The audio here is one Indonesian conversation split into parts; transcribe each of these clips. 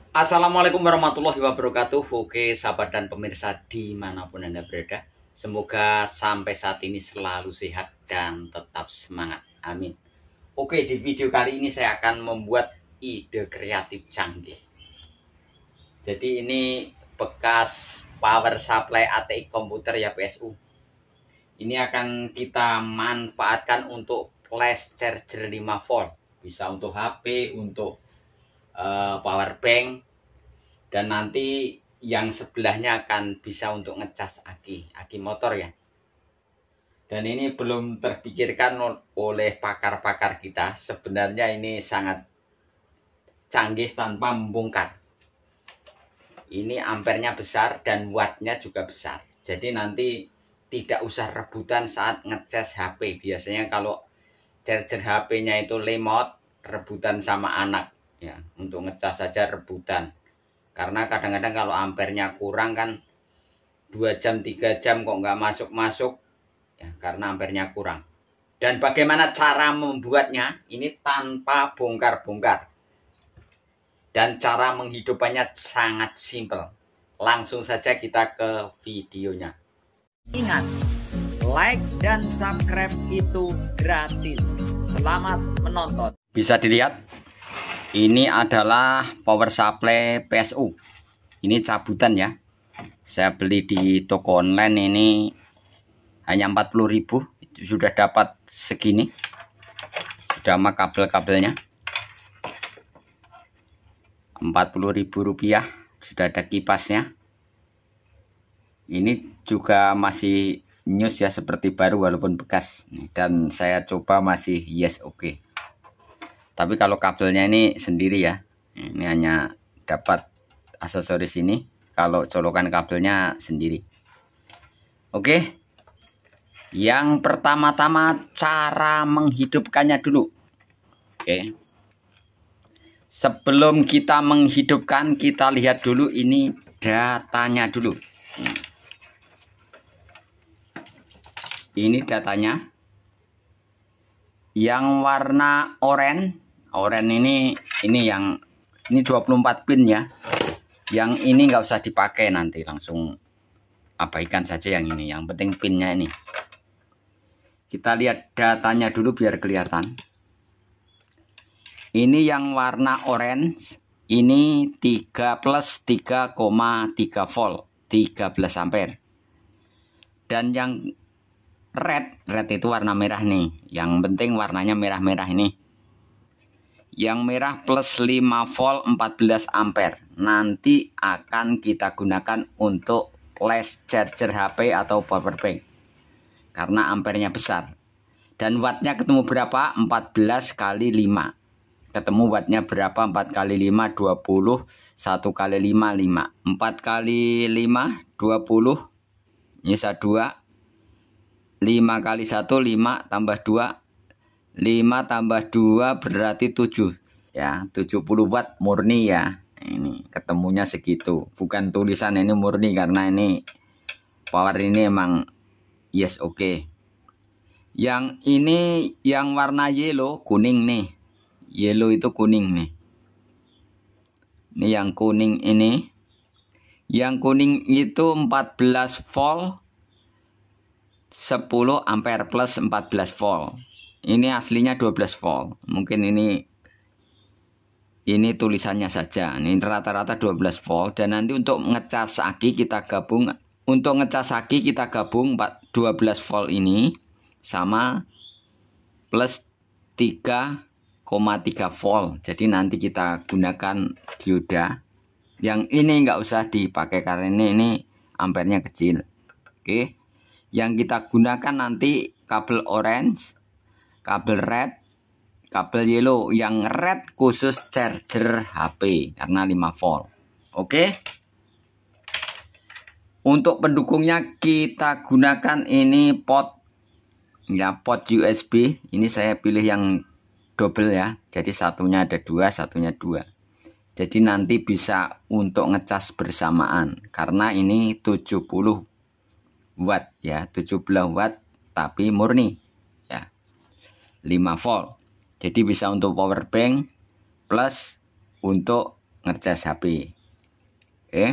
Assalamualaikum warahmatullahi wabarakatuh. Oke sahabat dan pemirsa dimanapun Anda berada, semoga sampai saat ini selalu sehat dan tetap semangat, amin. Oke, di video kali ini saya akan membuat ide kreatif canggih. Jadi ini bekas power supply ATX komputer ya, PSU. Ini akan kita manfaatkan untuk flash charger 5 volt. Bisa untuk HP, untuk power bank, dan nanti yang sebelahnya akan bisa untuk ngecas aki motor ya. Dan ini belum terpikirkan oleh pakar-pakar kita. Sebenarnya ini sangat canggih tanpa membongkar. Ini ampernya besar dan wattnya juga besar. Jadi nanti tidak usah rebutan saat ngecas HP. Biasanya kalau charger HP-nya itu lemot, rebutan sama anak ya. Untuk ngecas saja rebutan. Karena kadang-kadang kalau ampernya kurang kan 2 jam 3 jam kok nggak masuk-masuk ya, karena ampernya kurang. Dan bagaimana cara membuatnya ini tanpa bongkar-bongkar, dan cara menghidupannya sangat simpel. Langsung saja kita ke videonya. Ingat, like dan subscribe itu gratis. Selamat menonton. Bisa dilihat, ini adalah power supply PSU. Ini cabutan ya. Saya beli di toko online ini hanya 40.000. Sudah dapat segini. Sudah sama kabel-kabelnya. 40.000 rupiah. Sudah ada kipasnya. Ini juga masih news ya, seperti baru walaupun bekas. Dan saya coba masih yes oke. Tapi kalau kabelnya ini sendiri ya. Ini hanya dapat aksesoris ini. Kalau colokan kabelnya sendiri. Oke. Yang pertama-tama cara menghidupkannya dulu. Oke. Sebelum kita menghidupkan, kita lihat dulu ini datanya dulu. Ini datanya. Yang warna oranye ini yang ini 24 pin ya. Yang ini nggak usah dipakai, nanti langsung abaikan saja yang ini. Yang penting pinnya ini. Kita lihat datanya dulu biar kelihatan. Ini yang warna orange, ini 3 plus 3,3 volt, 13 ampere. Dan yang red itu warna merah nih. Yang penting warnanya merah-merah ini. Yang merah plus 5 volt 14 ampere. Nanti akan kita gunakan untuk flash charger HP atau power bank. Karena ampernya besar. Dan wattnya ketemu berapa? 14 kali 5. Ketemu wattnya berapa? 4 kali 5 20. 1 kali 5 5. 4 kali 5 20. Nyisa 2. 5 kali 1 5 tambah 2. 5 tambah 2 berarti 7 ya, 70 watt murni ya. Ini ketemunya segitu, bukan tulisan ini murni karena ini power ini emang yes oke. Yang ini yang warna yellow, kuning nih. Yellow itu kuning nih. Ini yang kuning ini. Yang kuning itu 14 volt 10 ampere plus 14 volt. Ini aslinya 12 volt. Mungkin ini tulisannya saja. Ini rata-rata 12 volt. Dan nanti untuk ngecas aki kita gabung. Untuk ngecas aki kita gabung 12 volt ini sama plus 3,3 volt. Jadi nanti kita gunakan dioda. Yang ini nggak usah dipakai karena ini ampernya kecil. Oke. Yang kita gunakan nanti kabel orange, kabel red, kabel yellow. Yang red khusus charger HP karena 5 volt. Oke. Untuk pendukungnya kita gunakan ini pot ya, pot USB. Ini saya pilih yang double ya. Jadi satunya ada 2, satunya 2. Jadi nanti bisa untuk ngecas bersamaan karena ini 70 watt ya, 17 watt tapi murni ya. 5 volt. Jadi bisa untuk power bank plus untuk ngecas HP. Oke.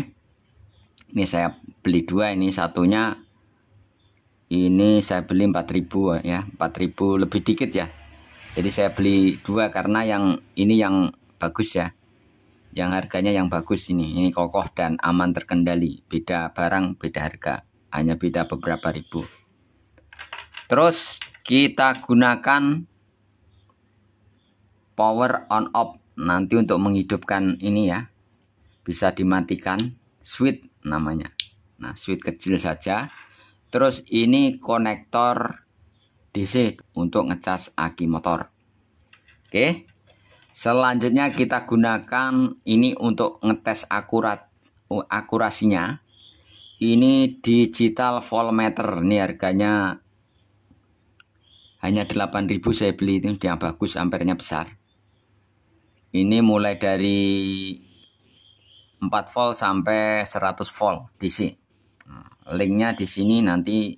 Ini saya beli 2, ini satunya ini saya beli 4.000 ya, 4.000 lebih dikit ya. Jadi saya beli 2 karena yang ini yang bagus ya. Yang harganya yang bagus ini kokoh dan aman terkendali. Beda barang, beda harga. Hanya beda beberapa ribu. Terus kita gunakan power on off nanti untuk menghidupkan ini ya. Bisa dimatikan, switch namanya. Nah, switch kecil saja. Terus ini konektor DC untuk ngecas aki motor. Oke. Selanjutnya kita gunakan ini untuk ngetes akurasinya. Ini digital voltmeter. Ini harganya hanya 8.000 saya beli, ini yang bagus, ampernya besar. Ini mulai dari 4 volt sampai 100 volt DC. Linknya di sini, nanti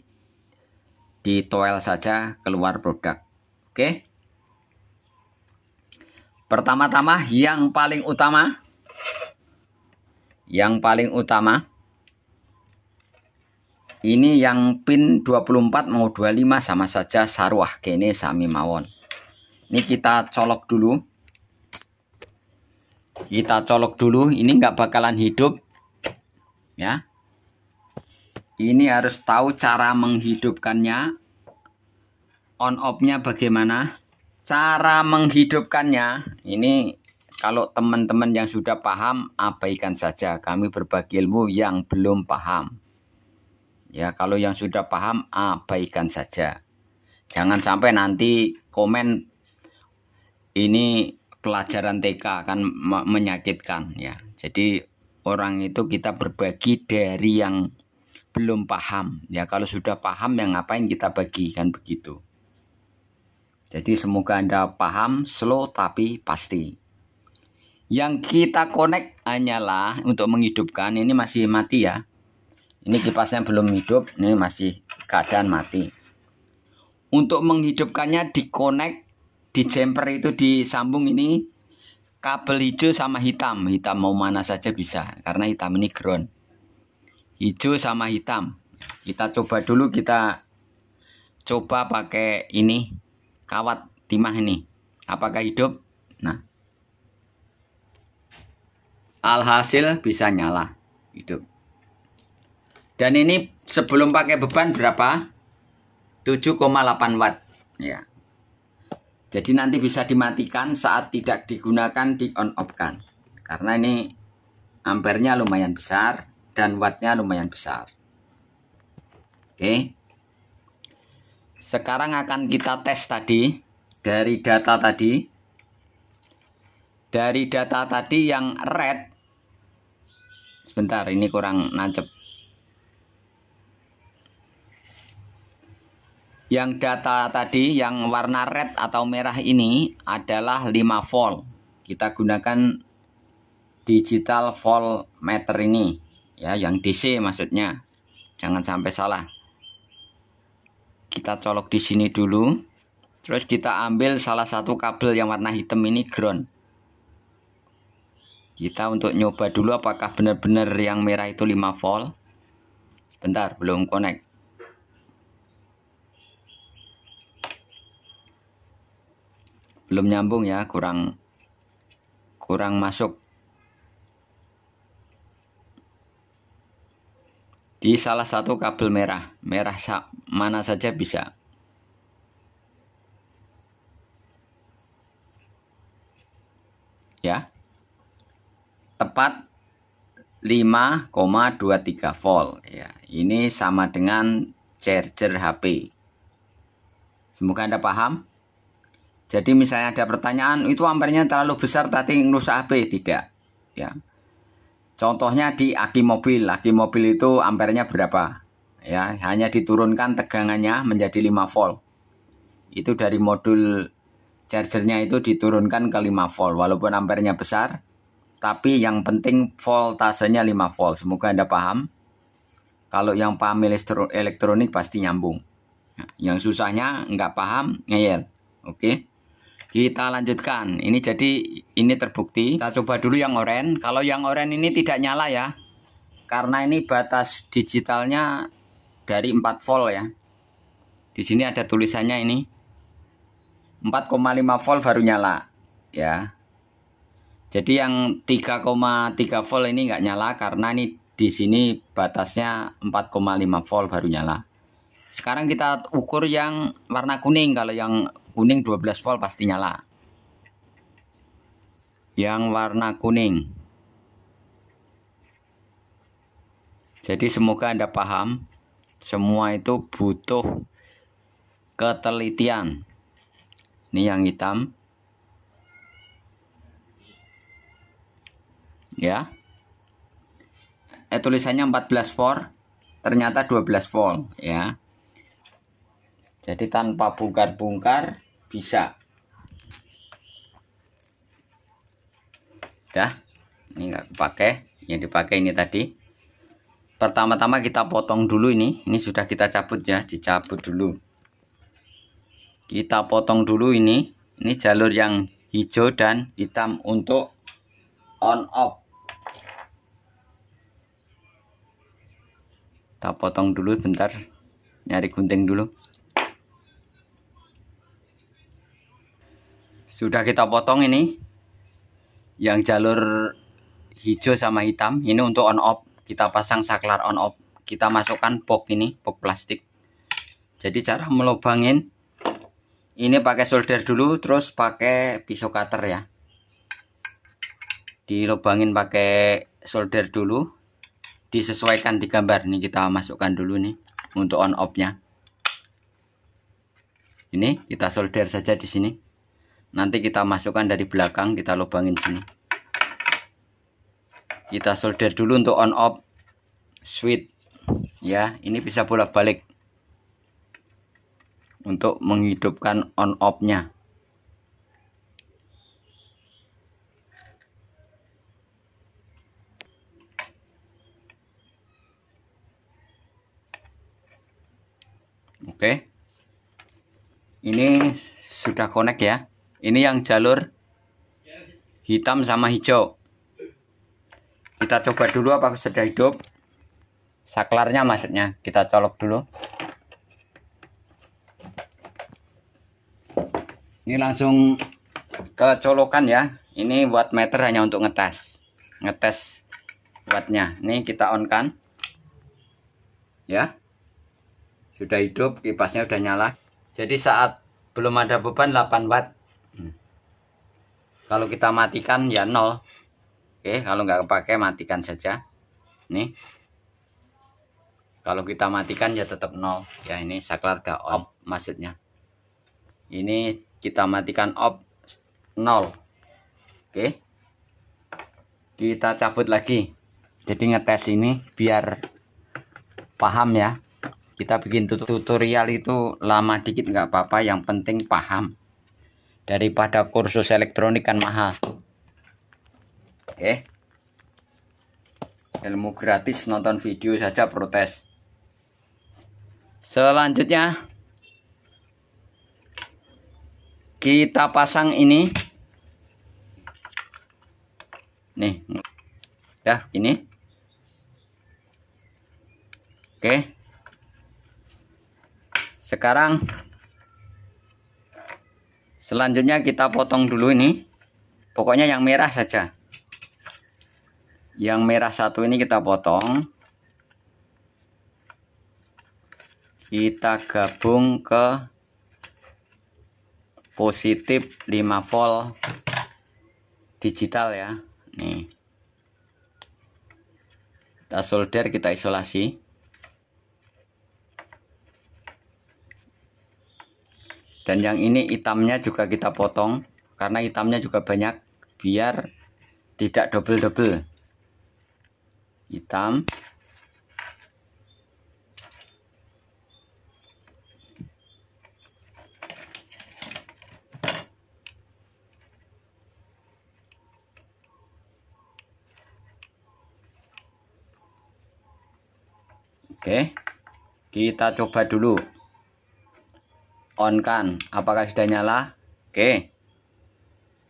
ditoel saja keluar produk. Oke. Pertama-tama yang paling utama ini yang pin 24 mau 25 sama saja saruah kene sami mawon. Ini kita colok dulu. Ini nggak bakalan hidup ya. Ini harus tahu cara menghidupkannya. On off-nya bagaimana? Cara menghidupkannya ini kalau teman-teman yang sudah paham abaikan saja. Kami berbagi ilmu yang belum paham. Ya, kalau yang sudah paham abaikan saja. Jangan sampai nanti komen ini pelajaran TK kan menyakitkan ya. Jadi orang itu kita berbagi dari yang belum paham. Ya, kalau sudah paham yang ngapain kita bagikan begitu. Jadi semoga Anda paham, slow tapi pasti. Yang kita connect hanyalah untuk menghidupkan, ini masih mati ya. Ini kipasnya belum hidup, ini masih keadaan mati. Untuk menghidupkannya di-connect, di jumper itu disambung ini kabel hijau sama hitam. Hitam mau mana saja bisa, karena hitam ini ground. Hijau sama hitam. Kita coba dulu, kita coba pakai ini. Kawat timah ini apakah hidup? Nah, alhasil bisa nyala, hidup. Dan ini sebelum pakai beban berapa? 7,8 watt ya. Jadi nanti bisa dimatikan saat tidak digunakan, di on off kan. Karena ini ampernya lumayan besar dan wattnya lumayan besar. Oke. Sekarang akan kita tes tadi dari data tadi. Dari data tadi yang red. Sebentar, ini kurang nancep. Yang data tadi yang warna red atau merah ini adalah 5 volt. Kita gunakan digital voltmeter ini ya, yang DC maksudnya. Jangan sampai salah. Kita colok di sini dulu. Terus kita ambil salah satu kabel yang warna hitam ini ground. Kita untuk nyoba dulu apakah benar-benar yang merah itu 5 volt. Sebentar, belum connect. Belum nyambung ya, kurang masuk. Di salah satu kabel merah mana saja bisa. Ya. Tepat 5,23 volt ya. Ini sama dengan charger HP. Semoga Anda paham. Jadi misalnya ada pertanyaan, itu ampernya terlalu besar tadi ngerusak HP, tidak ya. Contohnya di aki mobil itu ampernya berapa? Ya, hanya diturunkan tegangannya menjadi 5 volt. Itu dari modul chargernya itu diturunkan ke 5 volt. Walaupun ampernya besar, tapi yang penting voltasenya 5 volt. Semoga Anda paham. Kalau yang paham elektronik pasti nyambung. Yang susahnya nggak paham, ngeyel. Oke. Kita lanjutkan. Ini jadi ini terbukti. Kita coba dulu yang oranye. Kalau yang oranye ini tidak nyala ya. Karena ini batas digitalnya dari 4 volt ya. Di sini ada tulisannya ini 4,5 volt baru nyala ya. Jadi yang 3,3 volt ini nggak nyala karena ini di sini batasnya 4,5 volt baru nyala. Sekarang kita ukur yang warna kuning. Kalau yang kuning 12 volt pasti nyala. Yang warna kuning. Jadi semoga Anda paham. Semua itu butuh ketelitian. Ini yang hitam. Ya. Tulisannya 14 volt. Ternyata 12 volt ya. Jadi tanpa bongkar-bongkar bisa. Dah, ini nggak dipakai. Yang dipakai ini tadi. Pertama-tama kita potong dulu ini. Ini sudah kita cabut ya, dicabut dulu. Kita potong dulu ini. Ini jalur yang hijau dan hitam untuk on off. Kita potong dulu bentar. Nyari gunting dulu. Sudah kita potong ini. Yang jalur hijau sama hitam. Ini untuk on off. Kita pasang saklar on off. Kita masukkan box ini. Box plastik. Jadi cara melubangin. Ini pakai solder dulu. Terus pakai pisau cutter ya. Dilubangin pakai solder dulu. Disesuaikan di gambar. Ini kita masukkan dulu nih. Untuk on off nya. Ini kita solder saja di sini. Nanti kita masukkan dari belakang, kita lubangin sini. Kita solder dulu untuk on off switch. Ya, ini bisa bolak-balik untuk menghidupkan on off-nya. Oke. Ini sudah connect ya. Ini yang jalur hitam sama hijau. Kita coba dulu apakah sudah hidup. Saklarnya maksudnya. Kita colok dulu. Ini langsung kecolokan ya. Ini wattmeter hanya untuk ngetes. Ngetes wattnya. Ini kita on kan. Ya. Sudah hidup. Kipasnya udah nyala. Jadi saat belum ada beban 8 watt. Kalau kita matikan ya 0. Oke, kalau nggak kepake matikan saja. Nih. Kalau kita matikan ya tetap 0. Ya ini saklar udah off maksudnya. Ini kita matikan off 0. Oke. Kita cabut lagi. Jadi ngetes ini biar paham ya. Kita bikin tutorial itu lama dikit nggak apa-apa. Yang penting paham. Daripada kursus elektronik kan mahal. Oke. Ilmu gratis, nonton video saja protes. Selanjutnya kita pasang ini. Nih. Ya, ini. Oke. Sekarang selanjutnya kita potong dulu ini. Pokoknya yang merah saja. Yang merah satu ini kita potong. Kita gabung ke positif 5 volt digital ya. Nih. Kita solder, kita isolasi. Dan yang ini hitamnya juga kita potong. Karena hitamnya juga banyak. Biar tidak double-double. Hitam. Oke. Kita coba dulu. On kan. Apakah sudah nyala? Oke.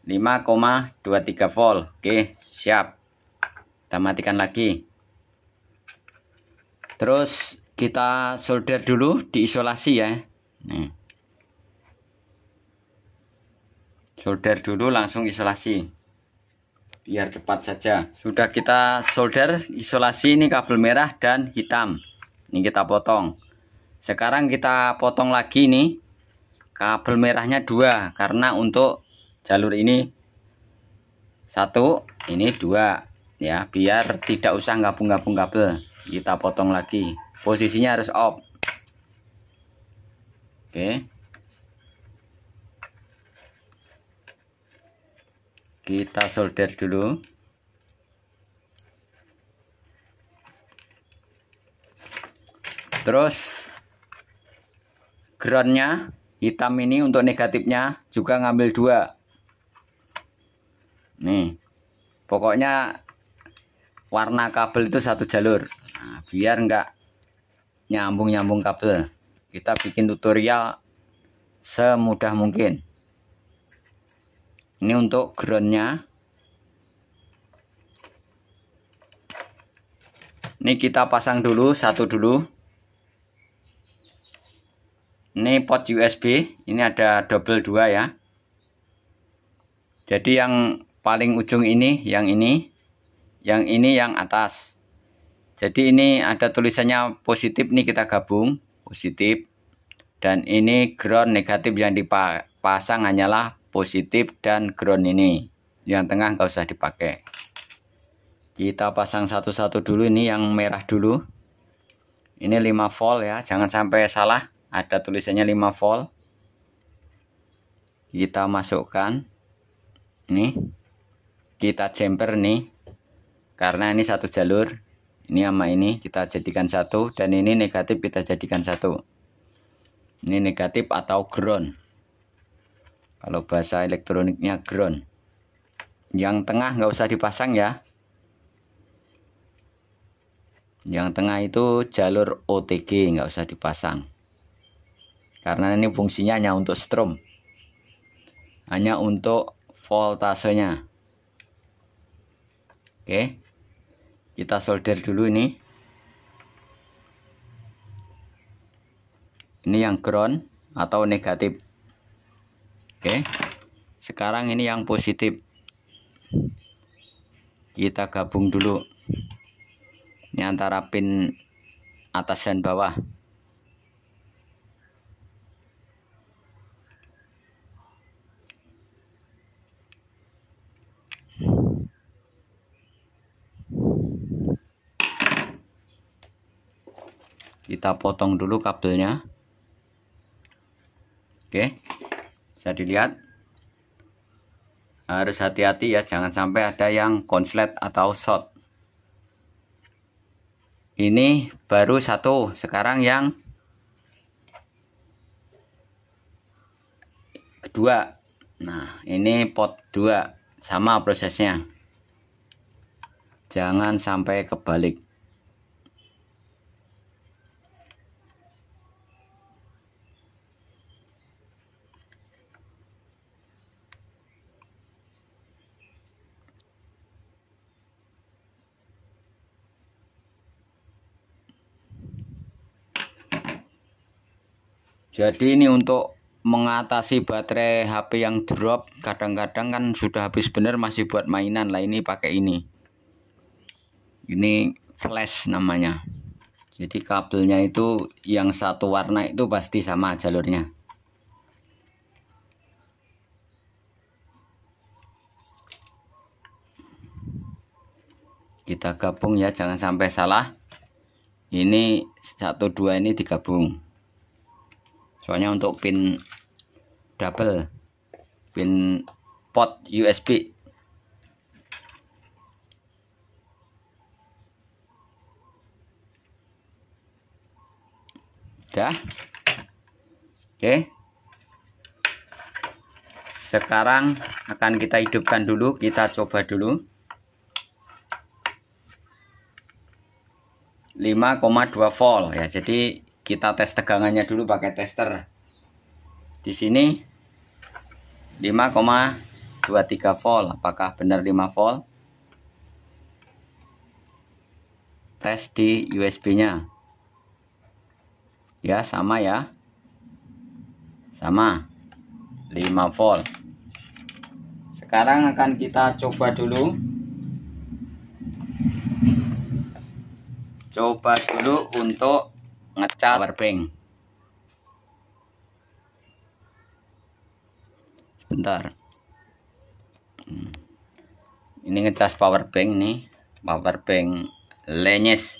5,23 volt. Oke, siap. Kita matikan lagi. Terus kita solder dulu, diisolasi ya. Nih. Solder dulu langsung isolasi. Biar cepat saja. Sudah kita solder, isolasi ini kabel merah dan hitam. Ini kita potong. Sekarang kita potong lagi nih. Kabel merahnya 2 karena untuk jalur ini 1, ini 2 ya, biar tidak usah gabung-gabung kabel. Kita potong lagi. Posisinya harus off. Oke. Kita solder dulu. Terus groundnya hitam ini untuk negatifnya juga ngambil 2. Nih, pokoknya warna kabel itu satu jalur. Nah, biar enggak nyambung-nyambung kabel. Kita bikin tutorial semudah mungkin. Ini untuk groundnya. Ini kita pasang dulu satu dulu. Ini port USB. Ini ada double 2 ya. Jadi yang paling ujung ini, yang ini yang atas. Jadi ini ada tulisannya positif, nih kita gabung positif. Dan ini ground negatif yang dipasang hanyalah positif dan ground ini. Yang tengah nggak usah dipakai. Kita pasang satu-satu dulu. Ini yang merah dulu. Ini 5 volt ya, jangan sampai salah. Ada tulisannya 5 volt. Kita masukkan. Ini kita jumper nih. Karena ini satu jalur. Ini sama ini kita jadikan satu. Dan ini negatif kita jadikan satu. Ini negatif atau ground. Kalau bahasa elektroniknya ground. Yang tengah nggak usah dipasang ya. Yang tengah itu jalur OTG, nggak usah dipasang. Karena ini fungsinya hanya untuk strom. Hanya untuk voltasenya. Oke. Kita solder dulu ini. Ini yang ground atau negatif. Oke. Sekarang ini yang positif. Kita gabung dulu. Ini antara pin atas dan bawah. Kita potong dulu kabelnya. Oke. Bisa dilihat. Harus hati-hati ya, jangan sampai ada yang konslet atau short. Ini baru satu, sekarang yang kedua. Nah, ini pot 2, sama prosesnya. Jangan sampai kebalik. Jadi ini untuk mengatasi baterai HP yang drop, kadang-kadang kan sudah habis bener masih buat mainan lah, ini pakai ini. Ini flash namanya. Jadi kabelnya itu yang satu warna itu pasti sama jalurnya. Kita gabung ya, jangan sampai salah. Ini 1, 2 ini digabung. Soalnya untuk pin double, pin port USB. Udah. Oke. Sekarang akan kita hidupkan dulu, kita coba dulu. 5,2 volt ya. Jadi kita tes tegangannya dulu pakai tester. Di sini 5,2 23 volt. Apakah benar 5 volt? Tes di USB-nya. Ya, sama ya. Sama. 5 volt. Sekarang akan kita coba dulu. Coba dulu untuk ngecas power bank. Bentar. Ini ngecas power bank nih. Power bank Lenyes.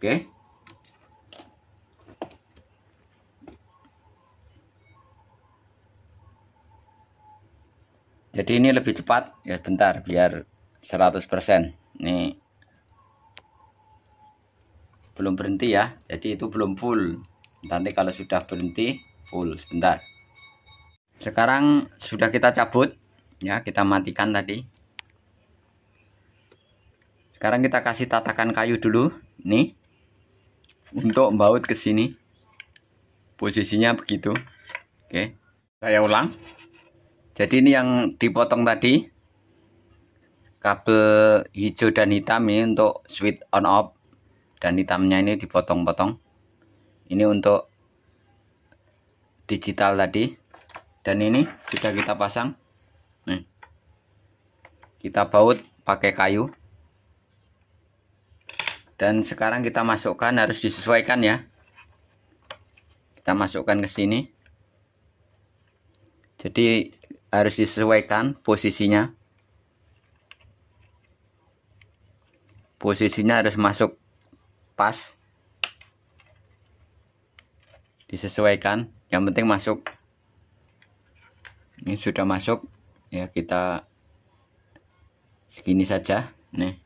Oke. Jadi ini lebih cepat ya, bentar biar 100%. Ini belum berhenti ya. Jadi itu belum full. Nanti kalau sudah berhenti full. Sebentar. Sekarang sudah kita cabut ya, kita matikan tadi. Sekarang kita kasih tatakan kayu dulu nih untuk membaut ke sini. Posisinya begitu. Oke. Saya ulang. Jadi ini yang dipotong tadi, kabel hijau dan hitam ini untuk switch on off, dan hitamnya ini dipotong-potong. Ini untuk digital tadi, dan ini sudah kita pasang. Nih. Kita baut pakai kayu. Dan sekarang kita masukkan, harus disesuaikan ya. Kita masukkan ke sini. Jadi harus disesuaikan posisinya. Posisinya harus masuk pas. Disesuaikan. Yang penting masuk. Ini sudah masuk. Ya, kita segini saja. Nih.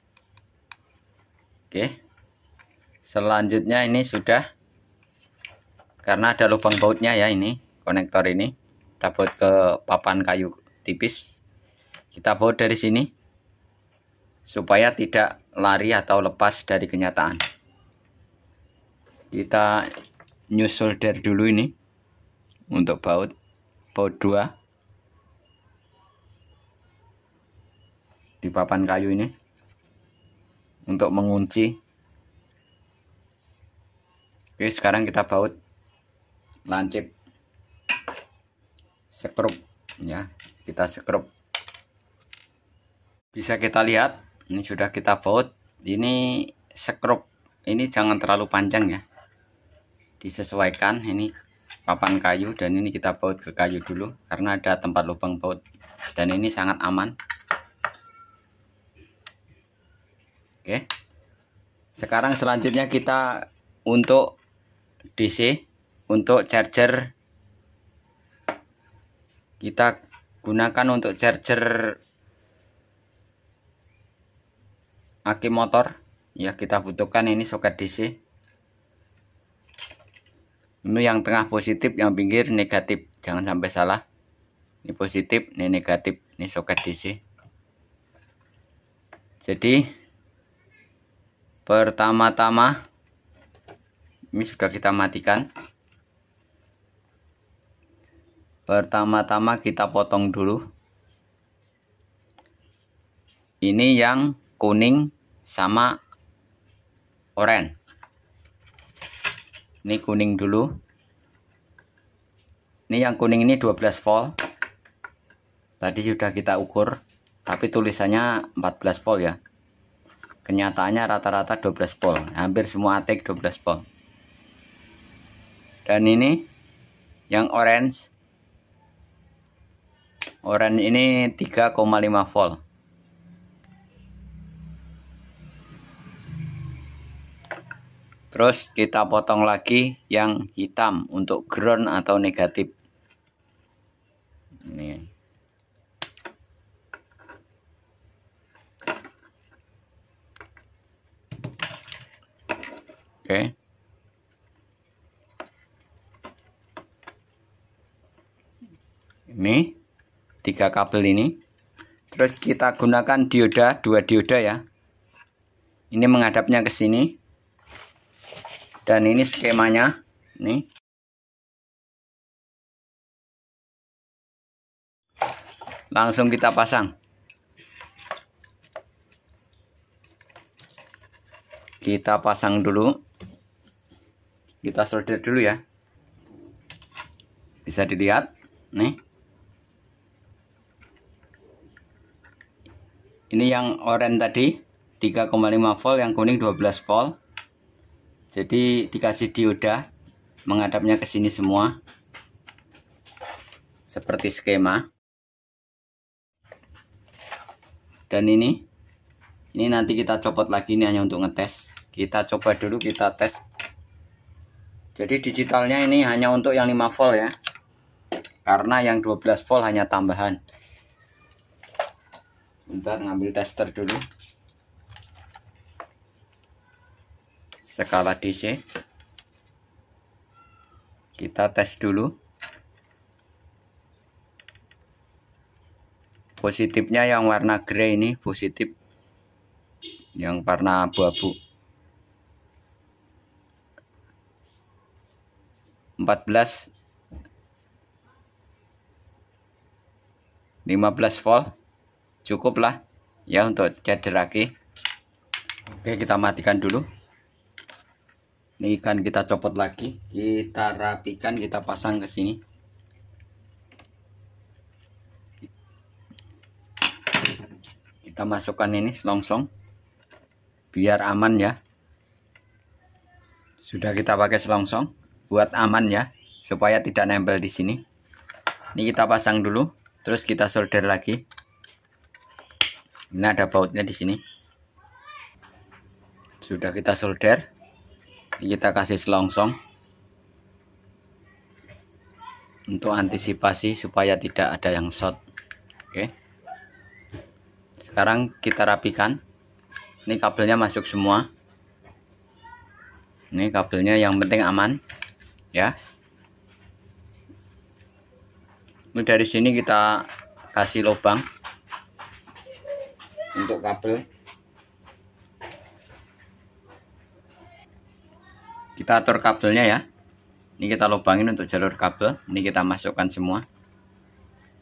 Oke. Selanjutnya ini sudah. Karena ada lubang bautnya ya ini. Konektor ini. Kita baut ke papan kayu tipis. Kita baut dari sini supaya tidak lari atau lepas dari kenyataan. Kita new solder dulu ini untuk baut 2 di papan kayu ini untuk mengunci. Oke, sekarang kita baut lancip. Sekrup ya, kita sekrup. Bisa kita lihat ini sudah kita baut. Ini sekrup ini jangan terlalu panjang ya, disesuaikan. Ini papan kayu dan ini kita baut ke kayu dulu karena ada tempat lubang baut, dan ini sangat aman. Oke, sekarang selanjutnya kita untuk DC, untuk charger. Kita gunakan untuk charger aki motor ya. Kita butuhkan ini soket DC. Ini yang tengah positif, yang pinggir negatif, jangan sampai salah. Ini positif, ini negatif, ini soket DC. Jadi pertama-tama ini sudah kita matikan. Pertama-tama kita potong dulu. Ini yang kuning sama oranye. Ini kuning dulu. Ini yang kuning ini 12 volt. Tadi sudah kita ukur, tapi tulisannya 14 volt ya. Kenyataannya rata-rata 12 volt. Hampir semua ATEK 12 volt. Dan ini yang orange. Oranye ini 3,5 volt. Terus kita potong lagi yang hitam untuk ground atau negatif. Ini. Oke. Ini 3 kabel ini. Terus kita gunakan dioda, 2 dioda ya. Ini menghadapnya ke sini. Dan ini skemanya. Nih. langsung kita pasang. Kita pasang dulu. Kita solder dulu ya. Bisa dilihat nih. Ini yang oranye tadi 3,5 volt, yang kuning 12 volt. Jadi dikasih dioda menghadapnya ke sini semua. Seperti skema. Dan ini nanti kita copot lagi, ini hanya untuk ngetes. Kita coba dulu, kita tes. Jadi digitalnya ini hanya untuk yang 5 volt ya. Karena yang 12 volt hanya tambahan. Bentar, ngambil tester dulu. Skala DC. Kita tes dulu. Positifnya yang warna grey ini positif. Yang warna abu-abu 14 15 volt cukup lah ya untuk charger aki. Oke, kita matikan dulu. Ini kan kita copot lagi, kita rapikan, kita pasang ke sini. Kita masukkan ini selongsong biar aman ya. Sudah kita pakai selongsong buat aman ya, supaya tidak nempel di sini. Ini kita pasang dulu, terus kita solder lagi. Ini ada bautnya di sini. Sudah kita solder. Ini kita kasih selongsong untuk antisipasi supaya tidak ada yang short. Oke. Sekarang kita rapikan. Ini kabelnya masuk semua. Ini kabelnya yang penting aman ya. Ini dari sini kita kasih lubang untuk kabel. Kita atur kabelnya ya. Ini kita lubangin untuk jalur kabel. Ini kita masukkan semua.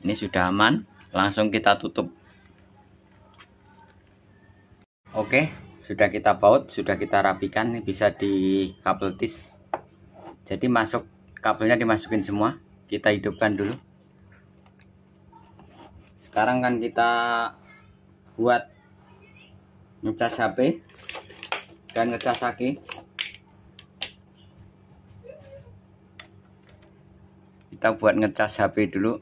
Ini sudah aman. Langsung kita tutup. Oke, sudah kita baut, sudah kita rapikan. Ini bisa di kabel tis. Jadi masuk kabelnya dimasukin semua. Kita hidupkan dulu. Sekarang kan kita buat ngecas HP dan ngecas aki. Kita buat ngecas HP dulu.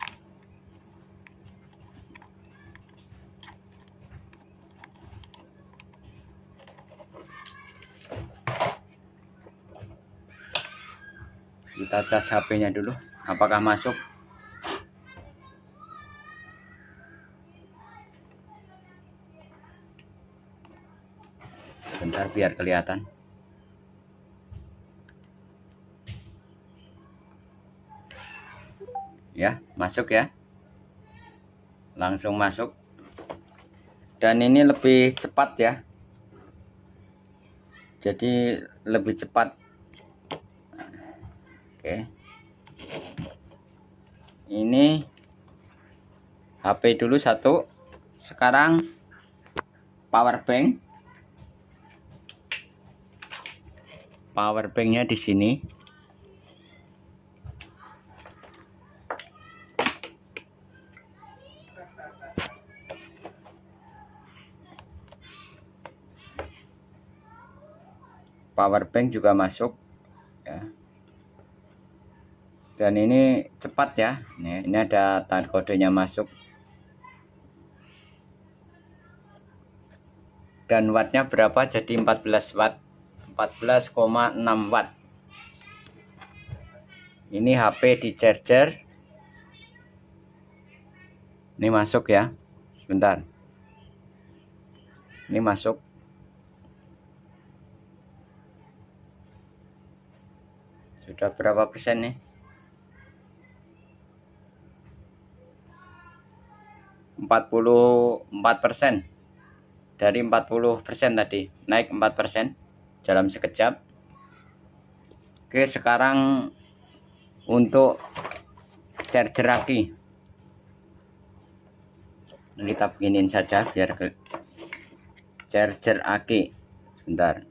Kita cas HP-nya dulu, apakah masuk. Bentar biar kelihatan. Ya, masuk ya. Langsung masuk. Dan ini lebih cepat ya. Jadi lebih cepat. Oke. Ini HP dulu satu. Sekarang power bank. Power banknya di sini. Power bank juga masuk ya. Dan ini cepat ya. Ini ada tanda kodenya masuk. Dan wattnya berapa? Jadi 14 watt. 14,6 watt. Ini HP di charger. Ini masuk ya. Sebentar. Ini masuk. Sudah berapa persen nih? 44% dari 40% tadi, naik 4% dalam sekejap. Oke, sekarang untuk charger aki. Kita beginin saja biar charger aki. Sebentar.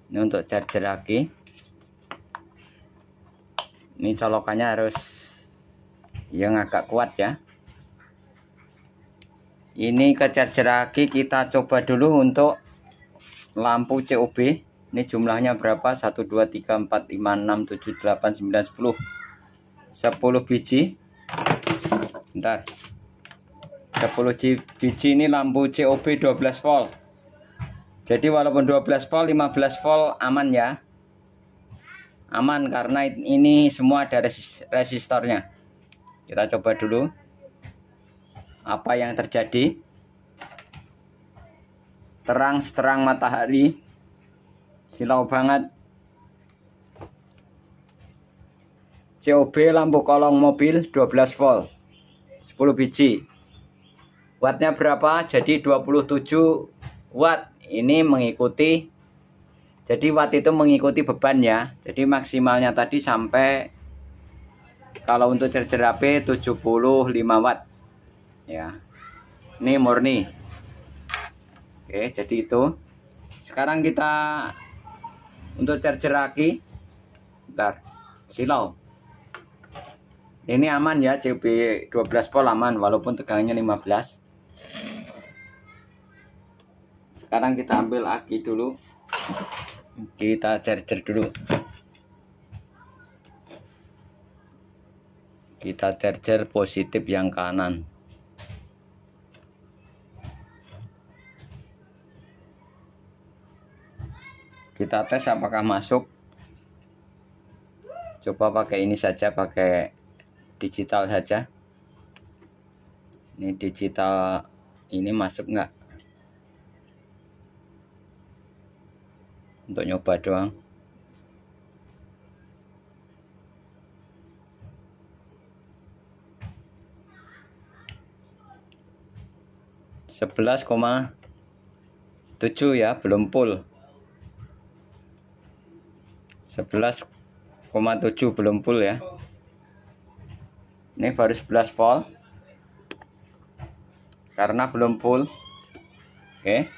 Ini untuk charger aki. Ini colokannya harus yang agak kuat ya. Ini ke charger aki kita coba dulu untuk lampu COB. Ini jumlahnya berapa? 1 2 3 4 5 6 7 8 9 10. 10 biji. Bentar. 10 biji ini lampu COB 12 volt. Jadi walaupun 12 volt, 15 volt aman ya. Aman karena ini semua ada resistornya. Kita coba dulu apa yang terjadi. Terang seterang matahari, silau banget. COB lampu kolong mobil 12 volt, 10 biji. Wattnya berapa? Jadi 27 watt. Ini mengikuti, jadi watt itu mengikuti beban ya. Jadi maksimalnya tadi sampai, kalau untuk charger HP 75 watt ya. Ini murni. Oke, jadi itu. Sekarang kita untuk charger aki. Bentar, silau. Ini aman ya, COB 12 volt aman walaupun tegangannya 15. Sekarang kita ambil aki dulu. Kita charger dulu. Kita charger positif yang kanan. Kita tes apakah masuk. Coba pakai ini saja, pakai digital saja. Ini digital, ini masuk nggak? Untuk nyoba doang. (11,7) ya, belum full. 11,7 belum full ya. Ini baru 11 volt karena belum full. Oke.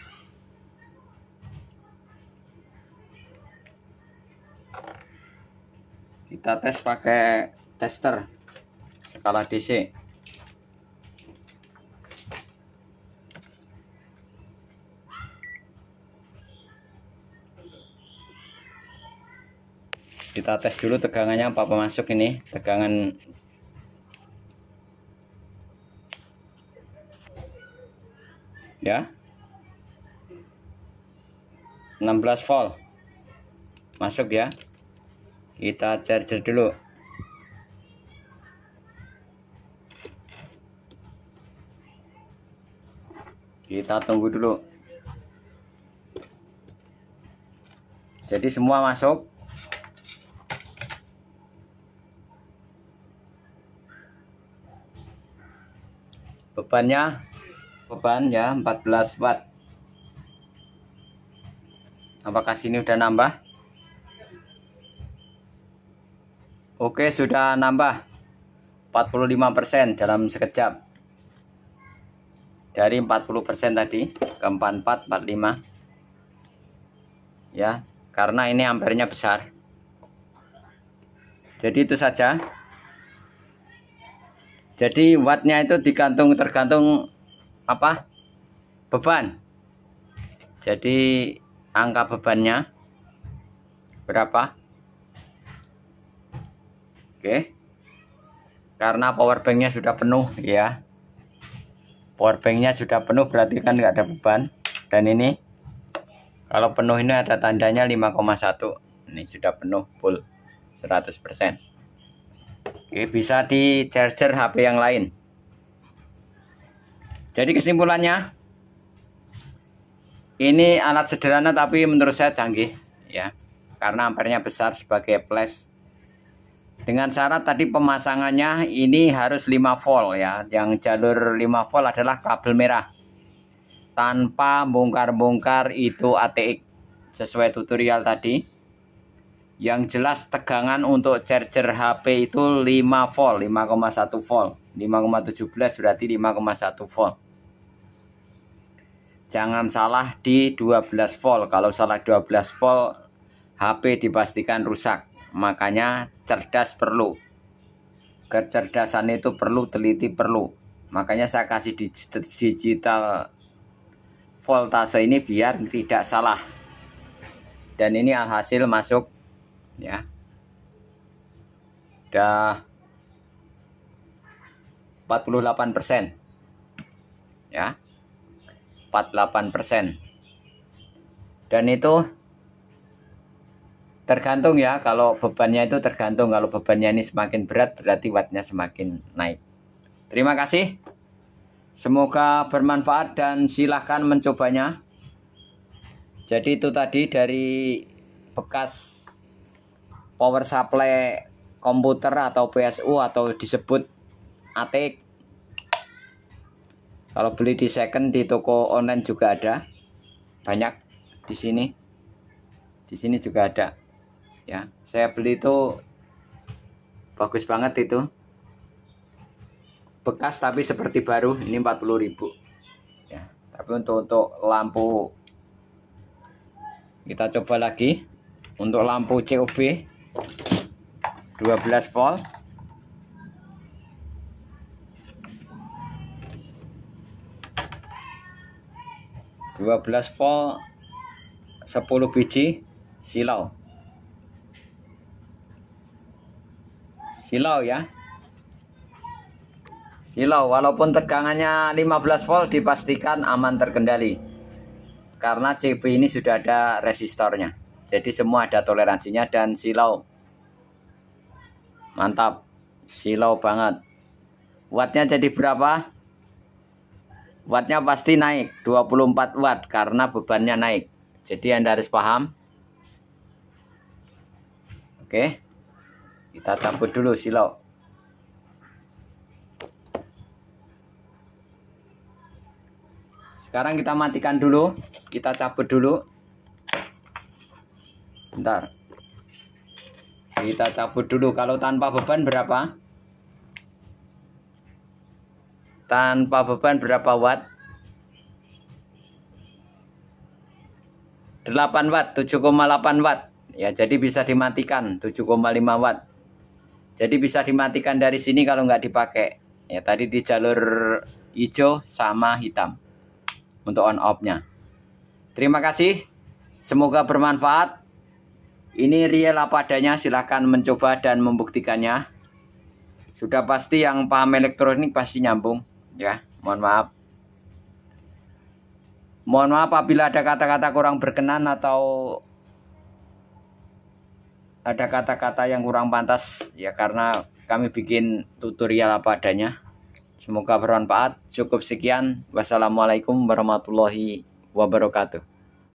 Kita tes pakai tester skala DC. Kita tes dulu tegangannya apa masuk ini. Tegangan ya 16 volt masuk ya. Kita charger dulu. Kita tunggu dulu. Jadi semua masuk. Beban ya 14 watt. Apakah sini udah nambah? Oke, sudah nambah 45% dalam sekejap. Dari 40% tadi ke 44, 45. Ya, karena ini ampernya besar. Jadi itu saja. Jadi wattnya itu tergantung apa? Beban. Jadi angka bebannya berapa? Oke. Karena power banknya sudah penuh ya. Power banknya sudah penuh berarti kan nggak ada beban. Dan ini kalau penuh ini ada tandanya 5,1. Ini sudah penuh full 100%. Oke, bisa di charger HP yang lain. Jadi kesimpulannya, ini alat sederhana tapi menurut saya canggih ya, karena ampernya besar sebagai flash. Dengan syarat tadi pemasangannya ini harus 5 volt ya. Yang jalur 5 volt adalah kabel merah. Tanpa bongkar-bongkar itu ATX sesuai tutorial tadi. Yang jelas tegangan untuk charger HP itu 5 volt, 5,1 volt. 5,17 berarti 5,1 volt. Jangan salah di 12 volt. Kalau salah 12 volt, HP dipastikan rusak. Makanya cerdas perlu. Kecerdasan itu perlu, teliti perlu. Makanya saya kasih digital voltase ini biar tidak salah. Dan ini alhasil masuk ya. Udah 48%. Ya. 48%. Dan itu tergantung ya, kalau bebannya itu tergantung. Kalau bebannya ini semakin berat berarti wattnya semakin naik. Terima kasih. Semoga bermanfaat dan silahkan mencobanya. Jadi itu tadi dari bekas power supply komputer atau PSU atau disebut ATX. Kalau beli di second di toko online juga ada, banyak di sini. Di sini juga ada. Ya, saya beli itu bagus banget itu. Bekas tapi seperti baru, ini 40.000. Ya, tapi untuk lampu kita coba lagi. Untuk lampu COB 12 volt. volt 10 biji silau ya, silau. Walaupun tegangannya 15 volt dipastikan aman terkendali karena CB ini sudah ada resistornya, jadi semua ada toleransinya. Dan silau mantap, silau banget. Wattnya jadi berapa? Wattnya pasti naik 24 watt karena bebannya naik. Jadi Anda harus paham. Oke, kita cabut dulu silau. Sekarang kita matikan dulu, kita cabut dulu. Bentar, kita cabut dulu. Kalau tanpa beban berapa? Tanpa beban berapa watt? 8 watt, 7,8 watt. Ya, jadi bisa dimatikan 7,5 watt. Jadi bisa dimatikan dari sini kalau nggak dipakai. Ya, tadi di jalur hijau sama hitam untuk on off-nya. Terima kasih. Semoga bermanfaat. Ini real apa adanya, silahkan mencoba dan membuktikannya. Sudah pasti yang paham elektronik pasti nyambung. Ya, mohon maaf. Mohon maaf apabila ada kata-kata kurang berkenan atau ada kata-kata yang kurang pantas. Ya, karena kami bikin tutorial apa adanya. Semoga bermanfaat. Cukup sekian. Wassalamualaikum warahmatullahi wabarakatuh.